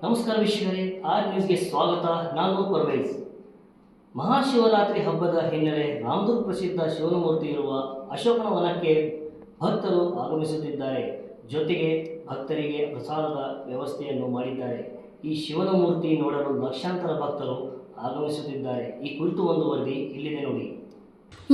ನಮಸ್ಕಾರ ವೀಕ್ಷಕರೇ, ಆರ್ ನ್ಯೂಸ್ಗೆ ಸ್ವಾಗತ. ನಾನು ಪರ್ವೇಜ್. ಮಹಾಶಿವರಾತ್ರಿ ಹಬ್ಬದ ಹಿನ್ನೆಲೆ ರಾಮದುರ್ಗ ಪ್ರಸಿದ್ಧ ಶಿವನಮೂರ್ತಿ ಇರುವ ಅಶೋಕನ ವನಕ್ಕೆ ಭಕ್ತರು ಆಗಮಿಸುತ್ತಿದ್ದಾರೆ. ಜೊತೆಗೆ ಭಕ್ತರಿಗೆ ಪ್ರಸಾದದ ವ್ಯವಸ್ಥೆಯನ್ನು ಮಾಡಿದ್ದಾರೆ. ಈ ಶಿವನ ಮೂರ್ತಿ ನೋಡಲು ಲಕ್ಷಾಂತರ ಭಕ್ತರು ಆಗಮಿಸುತ್ತಿದ್ದಾರೆ. ಈ ಕುರಿತು ಒಂದು ವರದಿ ಇಲ್ಲಿದೆ ನೋಡಿ.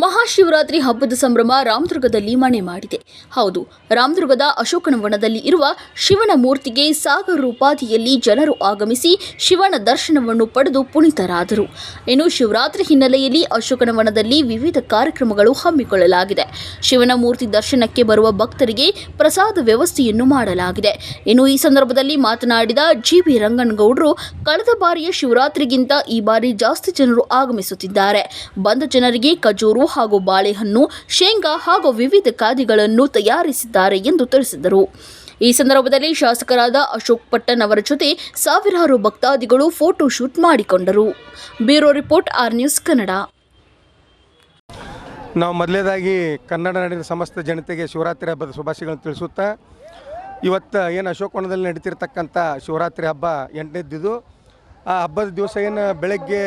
ಮಹಾಶಿವರಾತ್ರಿ ಹಬ್ಬದ ಸಂಭ್ರಮ ರಾಮದುರ್ಗದಲ್ಲಿ ಮನೆ ಮಾಡಿದೆ. ಹೌದು, ರಾಮದುರ್ಗದ ಅಶೋಕನ ವನದಲ್ಲಿ ಇರುವ ಶಿವನ ಮೂರ್ತಿಗೆ ಸಾಗರ ಉಪಾಧಿಯಲ್ಲಿ ಜನರು ಆಗಮಿಸಿ ಶಿವನ ದರ್ಶನವನ್ನು ಪಡೆದು ಪುನೀತರಾದರು. ಇನ್ನು ಶಿವರಾತ್ರಿ ಹಿನ್ನೆಲೆಯಲ್ಲಿ ಅಶೋಕನ ವನದಲ್ಲಿ ವಿವಿಧ ಕಾರ್ಯಕ್ರಮಗಳು ಹಮ್ಮಿಕೊಳ್ಳಲಾಗಿದೆ. ಶಿವನ ಮೂರ್ತಿ ದರ್ಶನಕ್ಕೆ ಬರುವ ಭಕ್ತರಿಗೆ ಪ್ರಸಾದ ವ್ಯವಸ್ಥೆಯನ್ನು ಮಾಡಲಾಗಿದೆ. ಇನ್ನು ಈ ಸಂದರ್ಭದಲ್ಲಿ ಮಾತನಾಡಿದ ಜಿ.ಬಿ. ರಂಗನಗೌಡರು, ಕಳೆದ ಬಾರಿಯ ಶಿವರಾತ್ರಿಗಿಂತ ಈ ಬಾರಿ ಜಾಸ್ತಿ ಜನರು ಆಗಮಿಸುತ್ತಿದ್ದಾರೆ. ಬಂದ ಜನರಿಗೆ ಖಜೂರು ಹಾಗೂ ಬಾಳೆಹಣ್ಣು, ಶೇಂಗಾ ಹಾಗೂ ವಿವಿಧ ಖಾದ್ಯಗಳನ್ನು ತಯಾರಿಸಿದ್ದಾರೆ ಎಂದು ತಿಳಿಸಿದರು. ಈ ಸಂದರ್ಭದಲ್ಲಿ ಶಾಸಕರಾದ ಅಶೋಕ್ ಪಟ್ಟಣ್ ಅವರ ಜೊತೆ ಸಾವಿರಾರು ಭಕ್ತಾದಿಗಳು ಫೋಟೋ ಶೂಟ್ ಮಾಡಿಕೊಂಡರು. Bureau report, R news Kannada. ನಾವು ಮೊದಲೇದಾಗಿ ಕನ್ನಡ ನಾಡಿನ ಸಮಸ್ತ ಜನತೆಗೆ ಶಿವರಾತ್ರಿ ಹಬ್ಬದ ಶುಭಾಶಯಗಳನ್ನು ತಿಳಿಸುತ್ತಾ, ಇವತ್ತು ಏನು ಅಶೋಕವನದಲ್ಲಿ ನಡೀತಿರ್ತಕ್ಕಂಥ ಶಿವರಾತ್ರಿ ಹಬ್ಬ 8ನೇದ್ದು. ಆ ಹಬ್ಬದ ದಿವಸ ಏನು ಬೆಳಗ್ಗೆ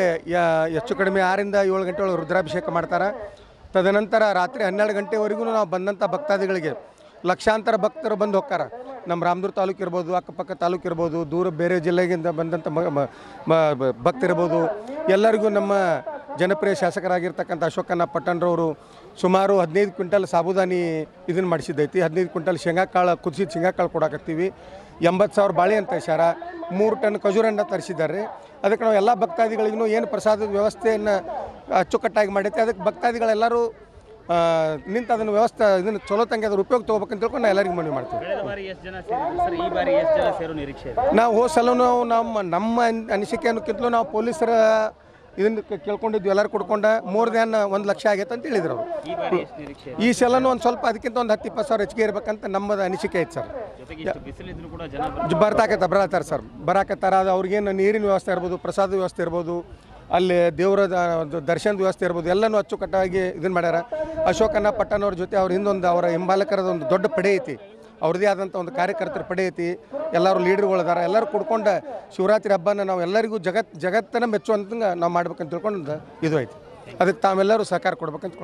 ಹೆಚ್ಚು ಕಡಿಮೆ 6ರಿಂದ 7 ಗಂಟೆ ಒಳಗೆ ರುದ್ರಾಭಿಷೇಕ ಮಾಡ್ತಾರೆ. ತದನಂತರ ರಾತ್ರಿ 12 ಗಂಟೆವರೆಗೂ ನಾವು ಬಂದಂಥ ಭಕ್ತಾದಿಗಳಿಗೆ ಲಕ್ಷಾಂತರ ಭಕ್ತರು ಬಂದು ಹೋಗ್ತಾರೆ. ನಮ್ಮ ರಾಮದುರ್ಗ ತಾಲೂಕು ಇರ್ಬೋದು, ಅಕ್ಕಪಕ್ಕ ತಾಲೂಕು ಇರ್ಬೋದು, ದೂರ ಬೇರೆ ಜಿಲ್ಲೆಗಿಂದ ಬಂದಂಥ ಭಕ್ತರಿರ್ಬೋದು, ಎಲ್ಲರಿಗೂ ನಮ್ಮ ಜನಪ್ರಿಯ ಶಾಸಕರಾಗಿರ್ತಕ್ಕಂಥ ಅಶೋಕನ ಪಟ್ಟಣ್ರವರು ಸುಮಾರು 15 ಕ್ವಿಂಟಲ್ ಸಾಬುದಾನಿ ಇದನ್ನು ಮಾಡಿಸಿದ್ದೈತಿ. 15 ಕ್ವಿಂಟಲ್ ಶೇಂಗಾಕಾಳು, ಕುದಿಸಿದ ಶೇಂಗಾಕಾಳು ಕೊಡಾಕತ್ತೀವಿ. 80,000 ಬಾಳೆ ಅಂತ ಇಶಾರ, 3 ಟನ್ ಖಜೂರನ್ನು ತರಿಸಿದ್ದಾರೆ. ಅದಕ್ಕೆ ನಾವು ಎಲ್ಲ ಭಕ್ತಾದಿಗಳಿಗೂ ಏನು ಪ್ರಸಾದದ ವ್ಯವಸ್ಥೆಯನ್ನು ಅಚ್ಚುಕಟ್ಟಾಗಿ ಮಾಡೈತೆ, ಅದಕ್ಕೆ ಭಕ್ತಾದಿಗಳೆಲ್ಲರೂ ನಿಂತು ಅದನ್ನು ವ್ಯವಸ್ಥೆ ಇದನ್ನು ಚಲೋ ತಂಗಿ ಅದ್ರ ಉಪಯೋಗ ತೊಗೋಬೇಕಂತ ತಿಳ್ಕೊಂಡು ನಾವು ಎಲ್ಲರಿಗೂ ಮನವಿ ಮಾಡ್ತೀವಿ. ನಾವು ಹೋದ ಸಲ ನಮ್ಮ ಅನಿಸಿಕೆ ಅನ್ನೋಕ್ಕಿಂತಲೂ ನಾವು ಪೊಲೀಸರ ಇದನ್ನು ಕೇಳ್ಕೊಂಡಿದ್ವಿ. ಎಲ್ಲರೂ ಕೊಡ್ಕೊಂಡು ಮೋರ್ ದ್ಯಾನ್ 1 ಲಕ್ಷ ಆಗೈತೆ ಅಂತ ಹೇಳಿದ್ರು ಅವರು. ಈ ಸಲನೂ ಒಂದು ಸ್ವಲ್ಪ ಅದಕ್ಕಿಂತ ಒಂದು 10-20 ಸಾವಿರ ಹೆಚ್ಚಿಗೆ ಇರ್ಬೇಕಂತ ನಮ್ಮದು ಅನಿಸಿಕೆ ಐತೆ ಸರ್. ಬರತ್ತಾರೆ ಸರ್, ಬರಾಕತ್ತಾರ. ಅದು ಅವ್ರಿಗೇನು ನೀರಿನ ವ್ಯವಸ್ಥೆ ಇರ್ಬೋದು, ಪ್ರಸಾದ ವ್ಯವಸ್ಥೆ ಇರ್ಬೋದು, ಅಲ್ಲಿ ದೇವರ ದರ್ಶನದ ವ್ಯವಸ್ಥೆ ಇರ್ಬೋದು, ಎಲ್ಲನೂ ಅಚ್ಚುಕಟ್ಟಾಗಿ ಇದನ್ನು ಮಾಡ್ಯಾರ. ಅಶೋಕನ ಪಟ್ಟಣವ್ರ ಜೊತೆ ಅವ್ರ ಹಿಂದೊಂದು ಅವರ ಹಿಂಬಾಲಕರದ ಒಂದು ದೊಡ್ಡ ಪಡೆ ಐತಿ, ಅವ್ರದ್ದೇ ಆದಂಥ ಒಂದು ಕಾರ್ಯಕರ್ತರ ಪಡೆ ಐತಿ. ಎಲ್ಲರೂ ಲೀಡರ್ಗಳಿದಾರೆ. ಎಲ್ಲರೂ ಕುಡ್ಕೊಂಡು ಶಿವರಾತ್ರಿ ಹಬ್ಬನ ನಾವು ಎಲ್ಲರಿಗೂ ಜಗತ್ತನ್ನು ಮೆಚ್ಚುವಂತಂಗೆ ನಾವು ಮಾಡ್ಬೇಕಂತ ತಿಳ್ಕೊಂಡು ಇದು ಐತಿ. ಅದಕ್ಕೆ ತಾವೆಲ್ಲರೂ ಸಹಕಾರ ಕೊಡ್ಬೇಕಂತ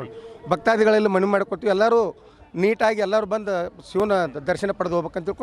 ಭಕ್ತಾದಿಗಳೆಲ್ಲ ಮನವಿ ಮಾಡ್ಕೊತೀವಿ. ಎಲ್ಲರೂ ನೀಟಾಗಿ ಎಲ್ಲರೂ ಬಂದು ಶಿವನ ದರ್ಶನ ಪಡೆದು ಹೋಗ್ಬೇಕಂತ ತಿಳ್ಕೊಂಡು